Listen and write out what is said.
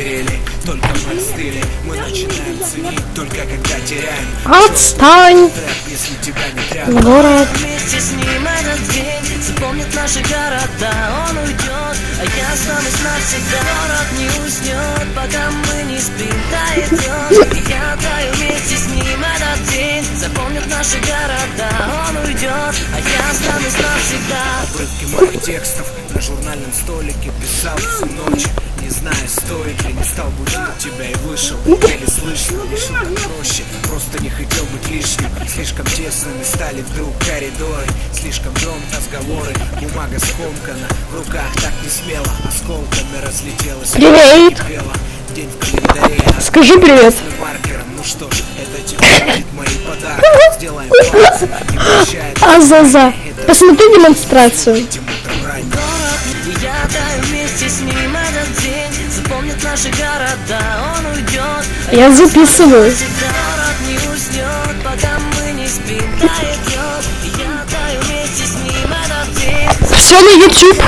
смотрели, только мы остыли. Мы начинаем ценить только когда теряем. Отстань! Если тебя не тряпает. Город. Вместе с ним этот день запомнит наши города. Он уйдет, а я останусь навсегда. Город не уснет, пока мы не спим. Тает лед, и я таю вместе с ним этот день запомнит наши города. Он уйдет, а я останусь навсегда. Обрывки моих текстов на журнальном столике писал всю ночь. Не знаю, стоит ли, не стал будить тебя и вышел. Еле слышно, решил так проще. Просто не хотел быть лишним. Слишком тесными стали вдруг коридоры. Слишком громко разговоры. Бумага скомкана, в руках так не смело. Осколками разлетелась. Привет! День в календаре. Скажи привет. Маркером, ну что ж, это тебе будет мои подарки. Сделаем паузу, не прощает. Азаза. Посмотри демонстрацию. И я таю вместе с ним этот день запомнит наши города. Он уйдет, Я записываю. город не уснет, пока мы не спим. Тает лед, и я таю вместе с ним этот день. Все на YouTube.